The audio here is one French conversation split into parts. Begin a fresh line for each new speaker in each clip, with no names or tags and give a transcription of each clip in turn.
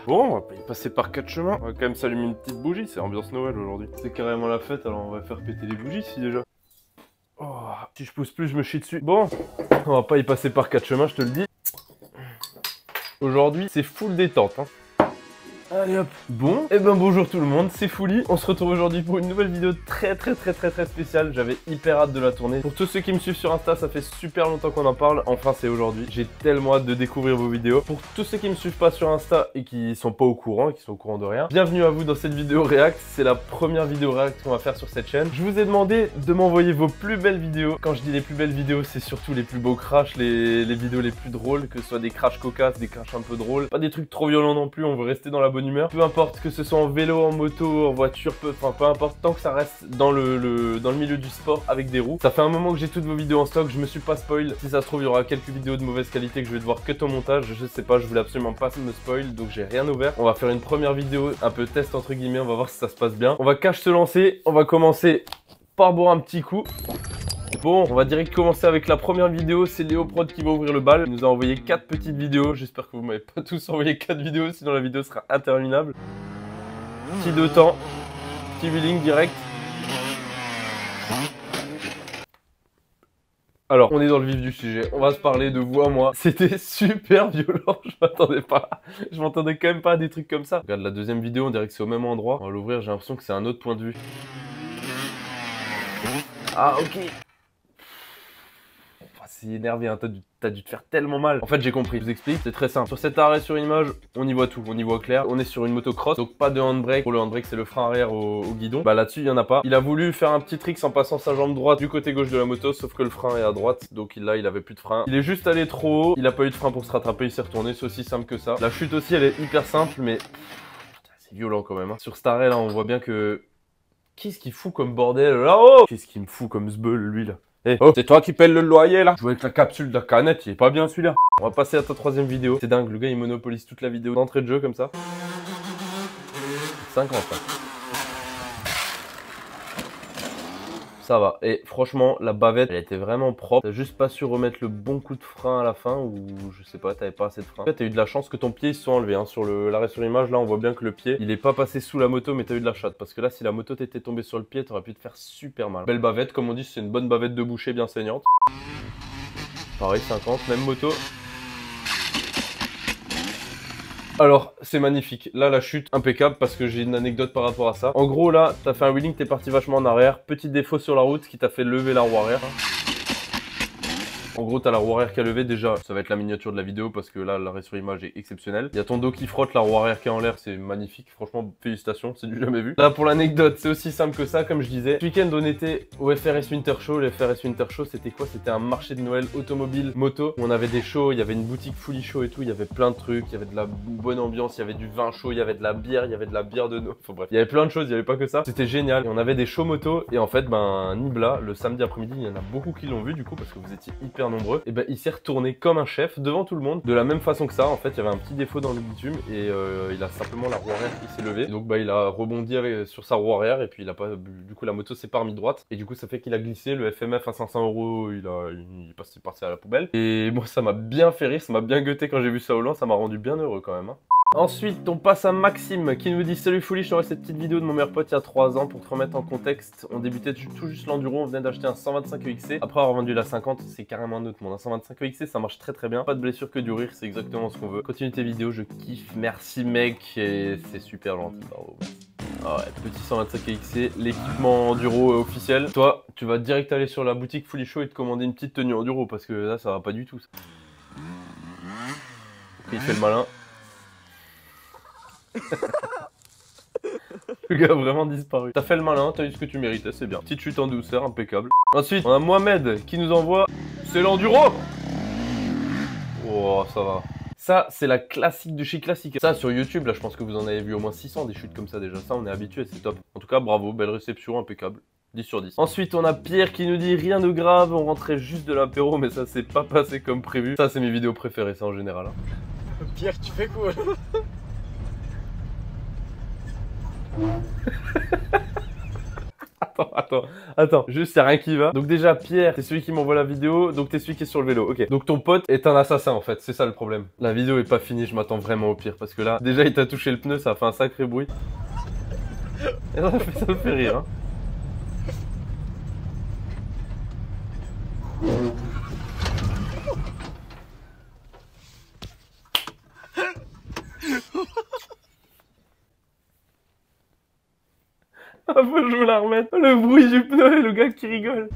Bon, on va pas y passer par 4 chemins. On va quand même s'allumer une petite bougie, c'est ambiance Noël aujourd'hui. C'est carrément la fête, alors on va faire péter les bougies si déjà. Oh, si je pousse plus, je me chie dessus. Bon, on va pas y passer par 4 chemins, je te le dis. Aujourd'hui, c'est full détente, hein. Allez hop. Bon, et ben bonjour tout le monde, c'est Fouli. On se retrouve aujourd'hui pour une nouvelle vidéo très spéciale. J'avais hyper hâte de la tourner. Pour tous ceux qui me suivent sur Insta, ça fait super longtemps qu'on en parle. Enfin, c'est aujourd'hui. J'ai tellement hâte de découvrir vos vidéos. Pour tous ceux qui me suivent pas sur Insta et qui sont pas au courant, qui sont au courant de rien, bienvenue à vous dans cette vidéo React. C'est la première vidéo React qu'on va faire sur cette chaîne. Je vous ai demandé de m'envoyer vos plus belles vidéos. Quand je dis les plus belles vidéos, c'est surtout les plus beaux crashs, les vidéos les plus drôles, que ce soit des crashs cocasses, des crashs un peu drôles. Pas des trucs trop violents non plus, on veut rester dans la bonne humeur. Peu importe que ce soit en vélo, en moto, en voiture, peu importe, tant que ça reste dans le milieu du sport avec des roues. Ça fait un moment que j'ai toutes vos vidéos en stock, je me suis pas spoil. Si ça se trouve, il y aura quelques vidéos de mauvaise qualité que je vais devoir cut au montage. Je sais pas, je voulais absolument pas me spoil, donc j'ai rien ouvert. On va faire une première vidéo, un peu test entre guillemets, on va voir si ça se passe bien. On va cash se lancer, on va commencer par boire un petit coup. Bon, on va direct commencer avec la première vidéo, c'est Léoprod qui va ouvrir le bal. Il nous a envoyé 4 petites vidéos, j'espère que vous m'avez pas tous envoyé 4 vidéos, sinon la vidéo sera interminable. Petit 2 temps, petit wheeling direct. Alors, on est dans le vif du sujet, on va se parler de vous à moi. C'était super violent, je m'attendais quand même pas à des trucs comme ça. Regarde la deuxième vidéo, on dirait que c'est au même endroit. On va l'ouvrir, j'ai l'impression que c'est un autre point de vue. Ah ok. C'est énervé, hein. T'as dû te faire tellement mal. En fait, j'ai compris, je vous explique, c'est très simple. Sur cet arrêt sur image, on y voit tout, on y voit clair. On est sur une motocross, donc pas de handbrake. Pour le handbrake, c'est le frein arrière au guidon. Bah là-dessus, il y en a pas. Il a voulu faire un petit trick en passant sa jambe droite du côté gauche de la moto, sauf que le frein est à droite, donc là, il avait plus de frein. Il est juste allé trop haut, il a pas eu de frein pour se rattraper, il s'est retourné, c'est aussi simple que ça. La chute aussi, elle est hyper simple, mais c'est violent quand même, hein. Sur cet arrêt là, on voit bien que... Qu'est-ce qu'il fout comme bordel là-haut? Qu'est-ce qu'il me fout comme zbeul, lui là? Eh, oh, c'est toi qui payes le loyer là? Jouer avec la capsule de la canette, il est pas bien celui-là. On va passer à ta troisième vidéo. C'est dingue, le gars il monopolise toute la vidéo d'entrée de jeu comme ça. 50 là. Ça va. Et franchement, la bavette, elle était vraiment propre. T'as juste pas su remettre le bon coup de frein à la fin ou je sais pas, t'avais pas assez de frein. En fait, t'as eu de la chance que ton pied il se soit enlevé. Hein. Sur l'arrêt sur image, là, on voit bien que le pied, il est pas passé sous la moto, mais t'as eu de la chatte. Parce que là, si la moto t'était tombée sur le pied, t'aurais pu te faire super mal. Belle bavette, comme on dit, c'est une bonne bavette de boucher bien saignante. Pareil, 50, même moto. Alors, c'est magnifique. Là, la chute, impeccable, parce que j'ai une anecdote par rapport à ça. En gros, là, t'as fait un wheeling, t'es parti vachement en arrière. Petit défaut sur la route qui t'a fait lever la roue arrière. En gros, t'as la roue arrière qui a levé. Déjà, ça va être la miniature de la vidéo parce que là, l'arrêt sur image est exceptionnel. Il y a ton dos qui frotte, la roue arrière qui est en l'air, c'est magnifique. Franchement, félicitations, c'est du jamais vu. Là, pour l'anecdote, c'est aussi simple que ça, comme je disais. Ce week-end, on était au FRS Winter Show. Le FRS Winter Show, c'était quoi? C'était un marché de Noël automobile, moto, où on avait des shows, il y avait une boutique Fouli Show et tout. Il y avait plein de trucs, il y avait de la bonne ambiance, il y avait du vin chaud, il y avait de la bière, il y avait de la bière de Noël. Enfin bref, il y avait plein de choses, il y avait pas que ça. C'était génial. Et on avait des shows moto. Et en fait, ben, Nibla, le samedi après-midi, il y en a beaucoup qui l'ont vu du coup, parce que vous étiez hyper nombreux. Et ben, il s'est retourné comme un chef devant tout le monde de la même façon que ça. En fait, il y avait un petit défaut dans le bitume et il a simplement la roue arrière qui s'est levée. Et donc bah il a rebondi sur sa roue arrière et puis il a pas, du coup la moto s'est pas remis droite et du coup ça fait qu'il a glissé. Le FMF à 500 €, il est parti à la poubelle. Et moi ça m'a bien fait rire, ça m'a bien gueuté quand j'ai vu ça au loin, ça m'a rendu bien heureux quand même, hein. Ensuite, on passe à Maxime qui nous dit: salut Fouli, je t'envoie cette petite vidéo de mon meilleur pote il y a 3 ans pour te remettre en contexte. On débutait tout juste l'enduro, on venait d'acheter un 125 EXC. Après avoir vendu la 50, c'est carrément un autre monde. Un 125 EXC, ça marche très bien. Pas de blessure que du rire, c'est exactement ce qu'on veut. Continue tes vidéos, je kiffe. Merci mec, et c'est super gentil. Bravo. Ah ouais, petit 125 EXC, l'équipement enduro officiel. Toi, tu vas direct aller sur la boutique Fouli Show et te commander une petite tenue enduro parce que là, ça va pas du tout. Ça. Ok, il fait le malin. Le gars a vraiment disparu. T'as fait le malin, t'as eu ce que tu méritais, c'est bien. Petite chute en douceur, impeccable. Ensuite, on a Mohamed qui nous envoie: c'est l'enduro. Oh, ça va. Ça, c'est la classique de chez classique. Ça, sur YouTube, là, je pense que vous en avez vu au moins 600 des chutes comme ça déjà. Ça, on est habitué, c'est top. En tout cas, bravo, belle réception, impeccable. 10 sur 10. Ensuite, on a Pierre qui nous dit: rien de grave, on rentrait juste de l'apéro, mais ça s'est pas passé comme prévu. Ça, c'est mes vidéos préférées, ça, en général, hein.
Pierre, tu fais quoi?
Attends, juste y'a rien qui va. Donc déjà Pierre, c'est celui qui m'envoie la vidéo, donc t'es celui qui est sur le vélo, ok. Donc ton pote est un assassin en fait, c'est ça le problème. La vidéo est pas finie, je m'attends vraiment au pire, parce que là, déjà il t'a touché le pneu, ça a fait un sacré bruit. Et ça me fait rire, hein. Ah, faut que je me la remette. Le bruit du pneu et le gars qui rigole.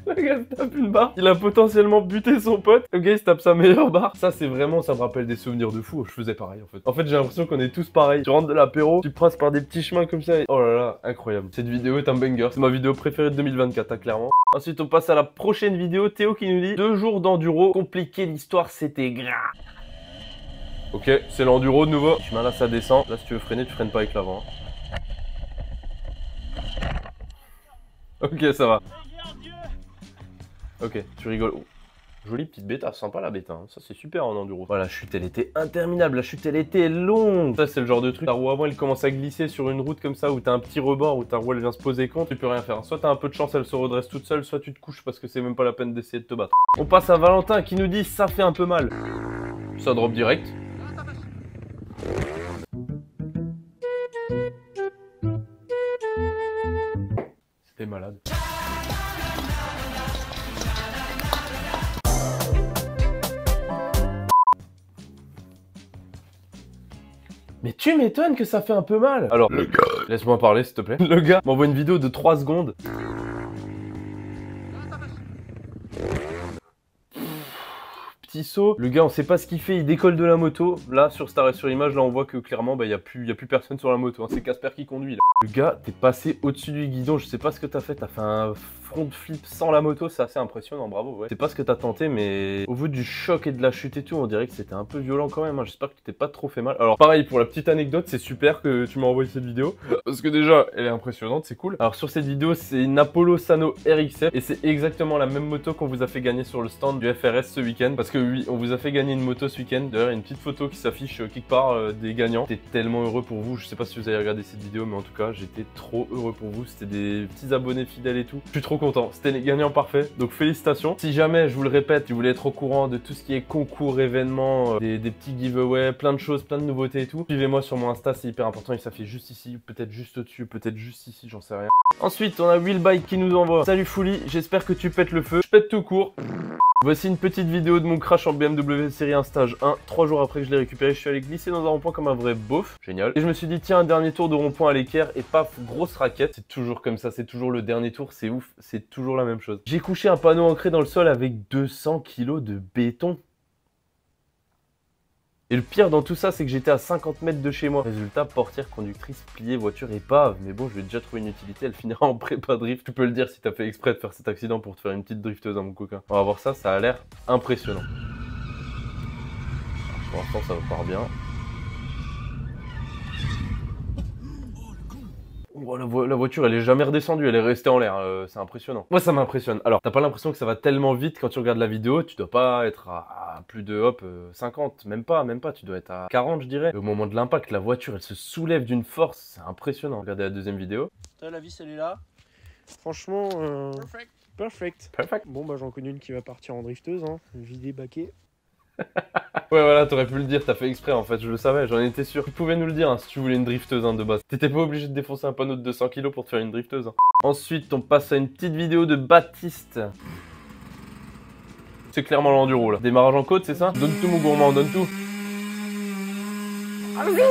Le gars se tape une barre. Il a potentiellement buté son pote. Le gars il se tape sa meilleure barre. Ça c'est vraiment, ça me rappelle des souvenirs de fou. Je faisais pareil en fait. En fait j'ai l'impression qu'on est tous pareils. Tu rentres de l'apéro, tu passes par des petits chemins comme ça. Et... oh là là, incroyable. Cette vidéo est un banger. C'est ma vidéo préférée de 2024, hein, clairement. Ensuite on passe à la prochaine vidéo. Théo qui nous dit 2 jours d'enduro. Compliqué, l'histoire c'était gras. Ok, c'est l'enduro de nouveau. Chemin là ça descend. Là si tu veux freiner, tu freines pas avec l'avant. Ok, ça va. Ok, tu rigoles. Oh, jolie petite bêta, sympa la bêta, hein. Ça c'est super en enduro. Voilà, la chute elle était interminable, la chute elle était longue. Ça c'est le genre de truc, ta roue avant elle commence à glisser sur une route comme ça où t'as un petit rebord, où ta roue elle vient se poser contre, tu peux rien faire. Soit t'as un peu de chance, elle se redresse toute seule, soit tu te couches parce que c'est même pas la peine d'essayer de te battre. On passe à Valentin qui nous dit ça fait un peu mal. Ça drop direct. C'était malade. Mais tu m'étonnes que ça fait un peu mal. Alors, le gars... laisse-moi parler s'il te plaît. Le gars m'envoie une vidéo de 3 secondes. Petit saut. Le gars, on sait pas ce qu'il fait, il décolle de la moto. Là, sur cet arrêt sur image, là, on voit que clairement, bah, y a plus personne sur la moto. Hein. C'est Casper qui conduit, là. Le gars, t'es passé au-dessus du guidon. Je sais pas ce que t'as fait. T'as fait un front flip sans la moto. C'est assez impressionnant, bravo. Ouais. C'est pas ce que t'as tenté, mais au vu du choc et de la chute et tout, on dirait que c'était un peu violent quand même. Hein. J'espère que tu t'es pas trop fait mal. Alors, pareil, pour la petite anecdote, c'est super que tu m'as envoyé cette vidéo. Parce que déjà, elle est impressionnante, c'est cool. Alors, sur cette vidéo, c'est une Apollo Sano RXF. Et c'est exactement la même moto qu'on vous a fait gagner sur le stand du FRS ce week-end. Parce que oui, on vous a fait gagner une moto ce week-end. D'ailleurs, il y a une petite photo qui s'affiche quelque part des gagnants. J'étais tellement heureux pour vous. Je sais pas si vous avez regardé cette vidéo, mais en tout cas, j'étais trop heureux pour vous. C'était des petits abonnés fidèles et tout. Je suis trop content. C'était les gagnants parfaits. Donc félicitations. Si jamais, je vous le répète, tu voulais être au courant de tout ce qui est concours, événements, des petits giveaways, plein de choses, plein de nouveautés et tout, suivez-moi sur mon Insta, c'est hyper important. Il s'affiche juste ici, peut-être juste au-dessus, peut-être juste ici, j'en sais rien. Ensuite, on a Willbike qui nous envoie. Salut Fouli, j'espère que tu pètes le feu. Je pète tout court. Voici une petite vidéo de mon crash en BMW série 1 stage 1. 3 jours après que je l'ai récupéré, je suis allé glisser dans un rond-point comme un vrai beauf. Génial. Et je me suis dit, tiens, un dernier tour de rond-point à l'équerre et paf, grosse raquette. C'est toujours comme ça, c'est toujours le dernier tour, c'est ouf, c'est toujours la même chose. J'ai couché un panneau ancré dans le sol avec 200 kg de béton. Et le pire dans tout ça, c'est que j'étais à 50 mètres de chez moi. Résultat, portière, conductrice, pliée, voiture épave. Mais bon, je vais déjà trouver une utilité, elle finira en prépa drift. Tu peux le dire si t'as fait exprès de faire cet accident pour te faire une petite drifteuse à mon coquin. On va voir ça, ça a l'air impressionnant. Alors, pour l'instant, ça part bien. Oh, la voiture, elle est jamais redescendue, elle est restée en l'air, c'est impressionnant. Moi, ça m'impressionne. Alors, t'as pas l'impression que ça va tellement vite quand tu regardes la vidéo, tu dois pas être à plus de, hop, 50, même pas, tu dois être à 40, je dirais. Et au moment de l'impact, la voiture, elle se soulève d'une force, c'est impressionnant. Regardez la deuxième vidéo.
La vis, elle est là. Franchement, perfect. Bon, bah, j'en connais une qui va partir en drifteuse, hein, vidée, baquée.
Ouais voilà, t'aurais pu le dire, t'as fait exprès en fait, je le savais, j'en étais sûr. Tu pouvais nous le dire hein, si tu voulais une drifteuse hein, de base. T'étais pas obligé de défoncer un panneau de 200 kg pour te faire une drifteuse. Hein. Ensuite, on passe à une petite vidéo de Baptiste. C'est clairement l'enduro là. Démarrage en côte, c'est ça? Donne tout mon gourmand, donne tout. Vas-y.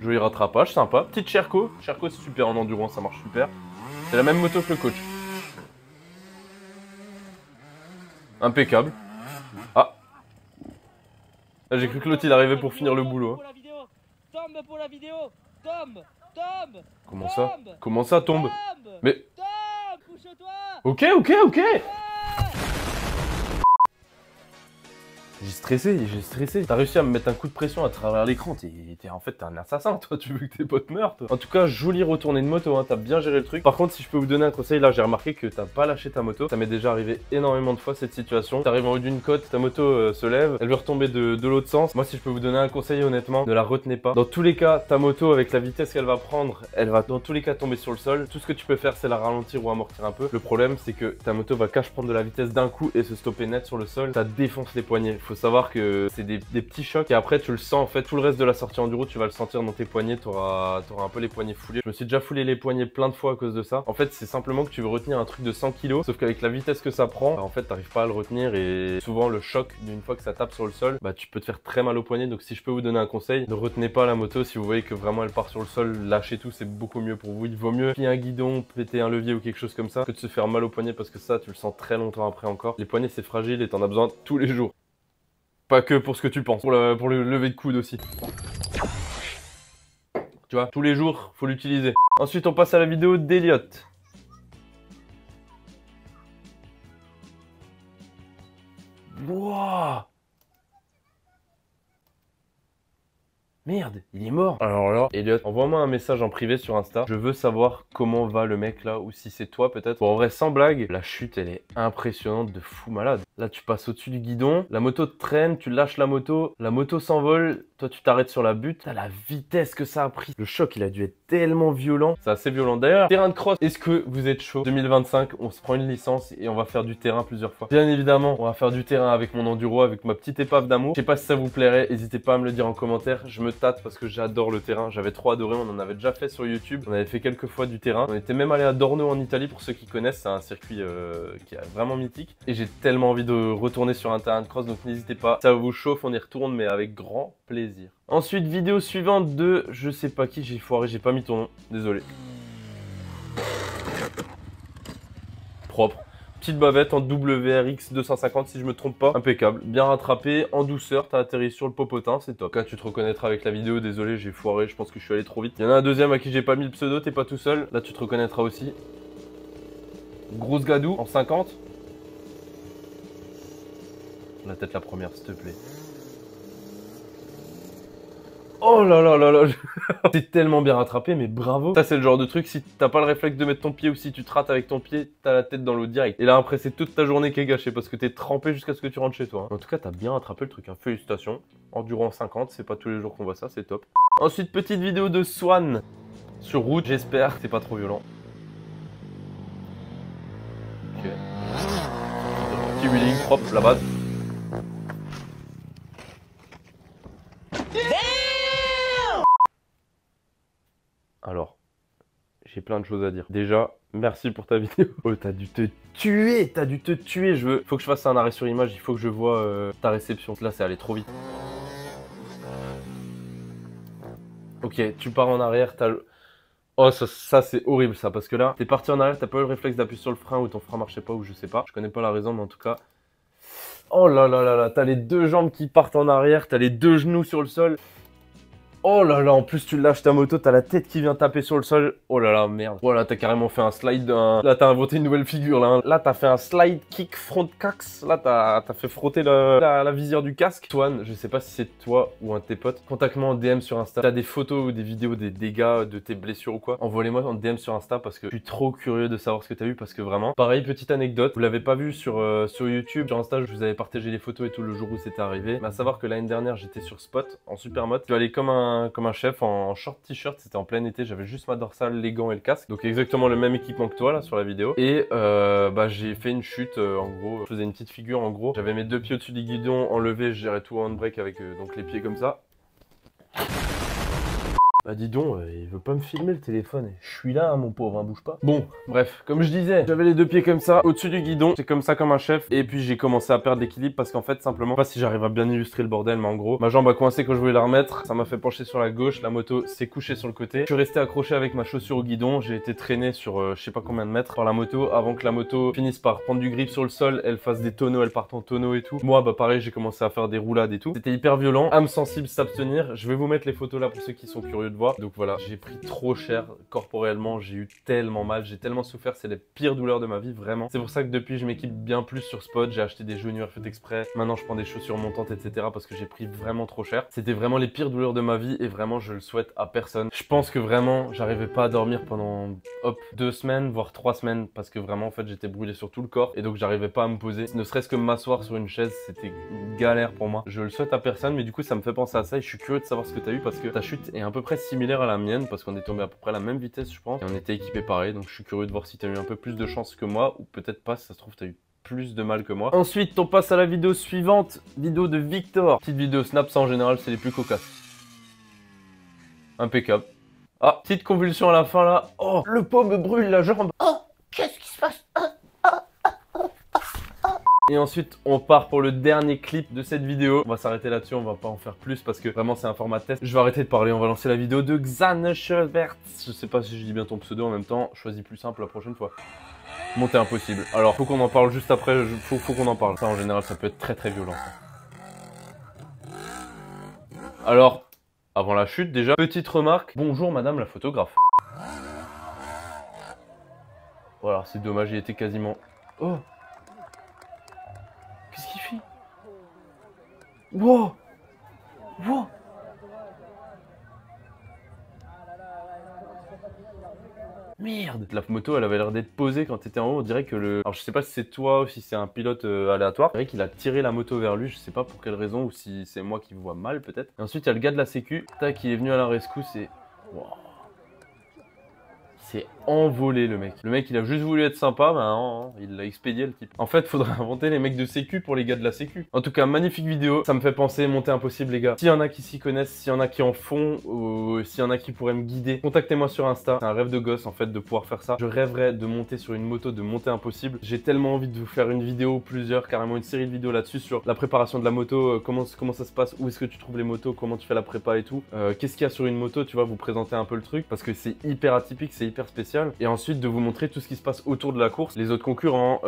Joli rattrapage, sympa. Petite Sherco. Sherco c'est super en enduro, ça marche super. C'est la même moto que le coach. Impeccable. Ah. Là, j'ai cru que l'autre il arrivait pour finir le boulot.
Tombe pour la vidéo. Tombe.
Comment ça? Comment ça tombe? Mais... couche-toi. Ok. J'ai stressé. T'as réussi à me mettre un coup de pression à travers l'écran. En fait, t'es un assassin, toi. Tu veux que tes potes meurent, toi. En tout cas, jolie retournée de moto, hein. T'as bien géré le truc. Par contre, si je peux vous donner un conseil, là, j'ai remarqué que t'as pas lâché ta moto. Ça m'est déjà arrivé énormément de fois cette situation. T'arrives en haut d'une côte, ta moto se lève, elle veut retomber de l'autre sens. Moi, si je peux vous donner un conseil, honnêtement, ne la retenez pas. Dans tous les cas, ta moto, avec la vitesse qu'elle va prendre, elle va dans tous les cas tomber sur le sol. Tout ce que tu peux faire, c'est la ralentir ou amortir un peu. Le problème, c'est que ta moto va cache prendre de la vitesse d'un coup et se stopper net sur le sol. Ça défonce les poignets. Faut savoir que c'est des petits chocs et après, tu le sens en fait. Tout le reste de la sortie enduro, tu vas le sentir dans tes poignets. T'auras un peu les poignets foulés. Je me suis déjà foulé les poignets plein de fois à cause de ça. En fait, c'est simplement que tu veux retenir un truc de 100 kg. Sauf qu'avec la vitesse que ça prend, bah, en fait, t'arrives pas à le retenir et souvent le choc d'une fois que ça tape sur le sol, bah tu peux te faire très mal au poignet. Donc si je peux vous donner un conseil, ne retenez pas la moto. Si vous voyez que vraiment elle part sur le sol, lâchez tout, c'est beaucoup mieux pour vous. Il vaut mieux plier un guidon, péter un levier ou quelque chose comme ça que de se faire mal au poignet parce que ça, tu le sens très longtemps après encore. Les poignets, c'est fragile et t'en as besoin tous les jours. Pas que pour ce que tu penses, pour le lever de coude aussi. Tu vois, tous les jours, faut l'utiliser. Ensuite, on passe à la vidéo d'Eliott. Wouah! Merde, il est mort. Alors là, Eliott, envoie-moi un message en privé sur Insta. Je veux savoir comment va le mec là, ou si c'est toi peut-être. Bon, en vrai, sans blague, la chute, elle est impressionnante de fou malade. Là, tu passes au-dessus du guidon, la moto te traîne, tu lâches la moto s'envole, toi tu t'arrêtes sur la butte. T'as la vitesse que ça a pris. Le choc, il a dû être tellement violent. C'est assez violent. D'ailleurs, terrain de cross, est-ce que vous êtes chaud? 2025, on se prend une licence et on va faire du terrain plusieurs fois. Bien évidemment, on va faire du terrain avec mon enduro, avec ma petite épave d'amour. Je sais pas si ça vous plairait, n'hésitez pas à me le dire en commentaire. Je me tâte parce que j'adore le terrain. J'avais trop adoré, on en avait déjà fait sur YouTube. On avait fait quelques fois du terrain. On était même allé à Dorno en Italie, pour ceux qui connaissent. C'est un circuit qui est vraiment mythique. Et j'ai tellement envie de retourner sur un terrain de cross, donc n'hésitez pas. Ça vous chauffe, on y retourne, mais avec grand plaisir. Ensuite, vidéo suivante de je sais pas qui, j'ai foiré, j'ai pas mis ton nom, désolé. Propre. Petite bavette en WRX 250 si je me trompe pas, impeccable, bien rattrapé, en douceur, t'as atterri sur le popotin, c'est top. Là tu te reconnaîtras avec la vidéo, désolé j'ai foiré, je pense que je suis allé trop vite. Il y en a un deuxième à qui j'ai pas mis le pseudo, t'es pas tout seul, là tu te reconnaîtras aussi. Grosse gadou en 50. La tête la première s'il te plaît. Oh là là là là. C'est tellement bien rattrapé, mais bravo. Ça c'est le genre de truc, si t'as pas le réflexe de mettre ton pied ou si tu te rates avec ton pied, t'as la tête dans l'eau direct. Et là après c'est toute ta journée qui est gâchée parce que t'es trempé jusqu'à ce que tu rentres chez toi. En tout cas t'as bien rattrapé le truc, hein. Félicitations. Endurant 50, c'est pas tous les jours qu'on voit ça, c'est top. Ensuite petite vidéo de Swan sur route, j'espère que c'est pas trop violent. Ok. Petit wheeling propre, la base. Alors, j'ai plein de choses à dire. Déjà, merci pour ta vidéo. Oh, t'as dû te tuer, Faut que je fasse un arrêt sur image, il faut que je vois ta réception. Là, c'est allé trop vite. Ok, tu pars en arrière, t'as le... Oh, ça c'est horrible ça, parce que là, t'es parti en arrière, t'as pas eu le réflexe d'appuyer sur le frein ou ton frein marchait pas ou je sais pas. Je connais pas la raison, mais en tout cas... Oh là là là là, t'as les deux jambes qui partent en arrière, t'as les deux genoux sur le sol. Oh là là, en plus tu lâches ta moto, t'as la tête qui vient taper sur le sol. Oh là là, merde. Voilà, t'as carrément fait un slide. Là, t'as inventé une nouvelle figure. Là, t'as fait un slide kick front cax. Là, t'as fait frotter la visière du casque. Swan, je sais pas si c'est toi ou un de tes potes. Contacte-moi en DM sur Insta. T'as des photos ou des vidéos des dégâts, de tes blessures ou quoi. Envoie-les-moi en DM sur Insta parce que je suis trop curieux de savoir ce que t'as vu. Parce que vraiment, pareil, petite anecdote. Vous l'avez pas vu sur YouTube. Sur Insta, je vous avais partagé les photos et tout le jour où c'était arrivé. Mais à savoir que l'année dernière, j'étais sur Spot en supermode. Je suis allé comme un chef en short t-shirt, c'était en plein été, j'avais juste ma dorsale, les gants et le casque, donc exactement le même équipement que toi là sur la vidéo. Et bah j'ai fait une chute en gros, je faisais une petite figure en gros, j'avais mes deux pieds au-dessus du guidon, enlevé, je gérais tout en handbrake avec donc les pieds comme ça. Bah dis donc, il veut pas me filmer le téléphone. Je suis là, hein, mon pauvre, hein, bouge pas. Bon, bref, comme je disais, j'avais les deux pieds comme ça, au-dessus du guidon. C'est comme ça comme un chef. Et puis j'ai commencé à perdre l'équilibre parce qu'en fait, simplement, je sais pas si j'arrive à bien illustrer le bordel, mais en gros, ma jambe a coincé quand je voulais la remettre. Ça m'a fait pencher sur la gauche, la moto s'est couchée sur le côté. Je suis resté accroché avec ma chaussure au guidon. J'ai été traîné sur je sais pas combien de mètres par la moto avant que la moto finisse par prendre du grip sur le sol, elle fasse des tonneaux, elle parte en tonneau et tout. Moi, bah pareil, j'ai commencé à faire des roulades et tout. C'était hyper violent. Âme sensible, s'abstenir. Je vais vous mettre les photos là pour ceux qui sont curieux te voir. Donc voilà, j'ai pris trop cher corporellement, j'ai eu tellement mal, j'ai tellement souffert, c'est les pires douleurs de ma vie, vraiment. C'est pour ça que depuis, je m'équipe bien plus sur Spot, j'ai acheté des genoux fait exprès, maintenant je prends des chaussures montantes, etc. parce que j'ai pris vraiment trop cher. C'était vraiment les pires douleurs de ma vie et vraiment, je le souhaite à personne. Je pense que vraiment, j'arrivais pas à dormir pendant, hop, 2 semaines, voire 3 semaines, parce que vraiment, en fait, j'étais brûlé sur tout le corps et donc j'arrivais pas à me poser. Ne serait-ce que m'asseoir sur une chaise, c'était une galère pour moi. Je le souhaite à personne, mais du coup, ça me fait penser à ça et je suis curieux de savoir ce que t'as eu parce que ta chute est à peu près similaire à la mienne parce qu'on est tombé à peu près à la même vitesse, je pense, et on était équipés pareil. Donc, je suis curieux de voir si t'as eu un peu plus de chance que moi ou peut-être pas, si ça se trouve, t'as eu plus de mal que moi. Ensuite, on passe à la vidéo suivante, vidéo de Victor. Petite vidéo snap, ça en général, c'est les plus cocasses. Impeccable. Ah, petite convulsion à la fin là. Oh, le pot me brûle la jambe. Oh, qu'est-ce qui se passe? Et ensuite, on part pour le dernier clip de cette vidéo. On va s'arrêter là-dessus, on va pas en faire plus parce que vraiment c'est un format test. Je vais arrêter de parler, on va lancer la vidéo de Xaneshevert. Je sais pas si je dis bien ton pseudo en même temps, choisis plus simple la prochaine fois. Montée impossible. Alors, faut qu'on en parle juste après, faut qu'on en parle. Ça, en général, ça peut être très très violent. Ça. Alors, avant la chute, déjà, petite remarque. Bonjour, madame la photographe. Voilà, c'est dommage, il était quasiment... Oh! Qu'est-ce qu'il fait? Wow! Wow! Merde! La moto, elle avait l'air d'être posée quand t'étais en haut. On dirait que le... Alors, je sais pas si c'est toi ou si c'est un pilote aléatoire. Je dirais qu'il a tiré la moto vers lui. Je sais pas pour quelle raison ou si c'est moi qui vois mal, peut-être. Et ensuite, il y a le gars de la sécu. Tac, il est venu à la rescousse et... Wow. C'est envolé le mec. Le mec il a juste voulu être sympa, mais non, il l'a expédié le type. En fait, faudrait inventer les mecs de sécu pour les gars de la sécu. En tout cas, magnifique vidéo. Ça me fait penser Montée impossible les gars. S'il y en a qui s'y connaissent, s'il y en a qui en font, ou s'il y en a qui pourraient me guider, contactez-moi sur Insta. C'est un rêve de gosse en fait de pouvoir faire ça. Je rêverais de monter sur une moto de Montée impossible. J'ai tellement envie de vous faire une vidéo, plusieurs, carrément une série de vidéos là-dessus sur la préparation de la moto, comment ça se passe, où est-ce que tu trouves les motos, comment tu fais la prépa et tout. Qu'est-ce qu'il y a sur une moto, tu vois, vous présenter un peu le truc parce que c'est hyper atypique, c'est hyper spécial. Et ensuite de vous montrer tout ce qui se passe autour de la course, les autres concurrents,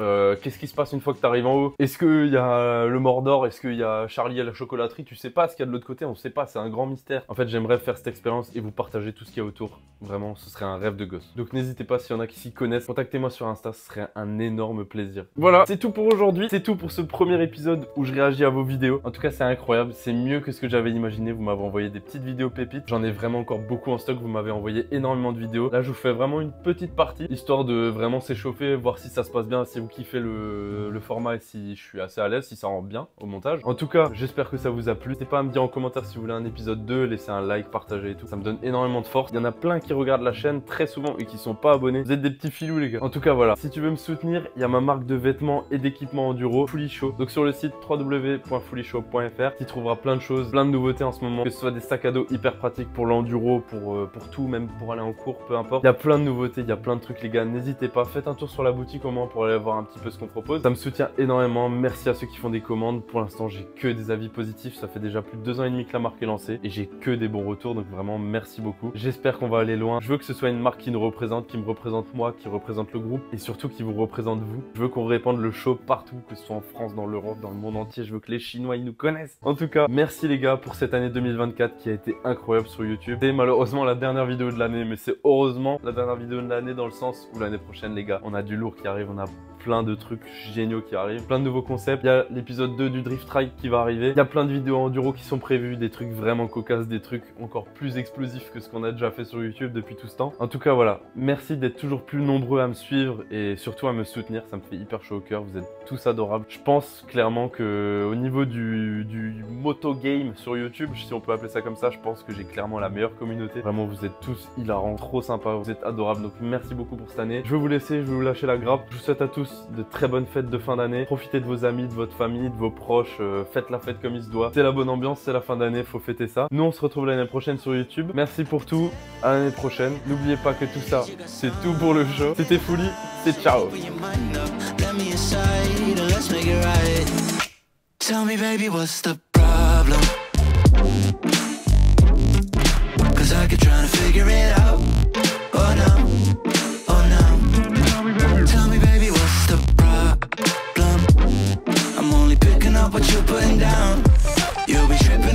qu'est-ce qui se passe une fois que tu arrives en haut, est-ce qu'il y a le Mordor, est-ce qu'il y a Charlie à la chocolaterie, tu sais pas ce qu'il y a de l'autre côté, on sait pas, c'est un grand mystère. En fait j'aimerais faire cette expérience et vous partager tout ce qu'il y a autour, vraiment ce serait un rêve de gosse. Donc n'hésitez pas s'il y en a qui s'y connaissent, contactez-moi sur Insta, ce serait un énorme plaisir. Voilà, c'est tout pour aujourd'hui, c'est tout pour ce premier épisode où je réagis à vos vidéos. En tout cas c'est incroyable, c'est mieux que ce que j'avais imaginé, vous m'avez envoyé des petites vidéos pépites, j'en ai vraiment encore beaucoup en stock, vous m'avez envoyé énormément de vidéos. Là je vous fais vraiment une petite partie, histoire de vraiment s'échauffer, voir si ça se passe bien, si vous kiffez le format et si je suis assez à l'aise, si ça rend bien au montage. En tout cas, j'espère que ça vous a plu. N'hésitez pas à me dire en commentaire si vous voulez un épisode 2, laissez un like, partagez et tout. Ça me donne énormément de force. Il y en a plein qui regardent la chaîne très souvent et qui sont pas abonnés. Vous êtes des petits filous les gars. En tout cas voilà, si tu veux me soutenir, il y a ma marque de vêtements et d'équipements enduro, Fully Show. Donc sur le site www.fullyshow.fr, tu trouveras plein de choses, plein de nouveautés en ce moment. Que ce soit des sacs à dos hyper pratiques pour l'enduro, pour tout, même pour aller en cours, peu importe. Il y a plein de nouveautés, il y a plein de trucs les gars. N'hésitez pas, faites un tour sur la boutique au moins pour aller voir un petit peu ce qu'on propose. Ça me soutient énormément, merci à ceux qui font des commandes. Pour l'instant j'ai que des avis positifs, ça fait déjà plus de 2 ans et demi que la marque est lancée et j'ai que des bons retours, donc vraiment merci beaucoup. J'espère qu'on va aller loin, je veux que ce soit une marque qui nous représente, qui me représente moi, qui représente le groupe et surtout qui vous représente vous. Je veux qu'on répande le show partout, que ce soit en France, dans l'Europe, dans le monde entier, je veux que les Chinois ils nous connaissent. En tout cas, merci les gars pour cette année 2024 qui a été incroyable sur YouTube. C'est malheureusement la dernière vidéo de l'année, mais c'est heureusement la dernière vidéo de l'année dans le sens où l'année prochaine les gars, on a du lourd qui arrive, on a plein de trucs géniaux qui arrivent, plein de nouveaux concepts. Il y a l'épisode 2 du Drift Ride qui va arriver. Il y a plein de vidéos enduro qui sont prévues, des trucs vraiment cocasses, des trucs encore plus explosifs que ce qu'on a déjà fait sur YouTube depuis tout ce temps. En tout cas voilà, merci d'être toujours plus nombreux à me suivre et surtout à me soutenir, ça me fait hyper chaud au cœur, vous êtes tous adorables. Je pense clairement que au niveau du moto game sur YouTube, si on peut appeler ça comme ça, je pense que j'ai clairement la meilleure communauté. Vraiment vous êtes tous hilarants, trop sympas, vous êtes adorables, donc merci beaucoup pour cette année. Je vais vous laisser, je vais vous lâcher la grappe. Je vous souhaite à tous de très bonnes fêtes de fin d'année. Profitez de vos amis, de votre famille, de vos proches. Faites la fête comme il se doit. C'est la bonne ambiance, c'est la fin d'année, faut fêter ça. Nous, on se retrouve l'année prochaine sur YouTube. Merci pour tout. À l'année prochaine. N'oubliez pas que tout ça, c'est tout pour le show. C'était Fully, c'est ciao. Tell me baby what's the problem? 'Cause I keep trying to figure it out. Oh no. Tell me baby what's the problem? I'm only picking up what you're putting down. You'll be tripping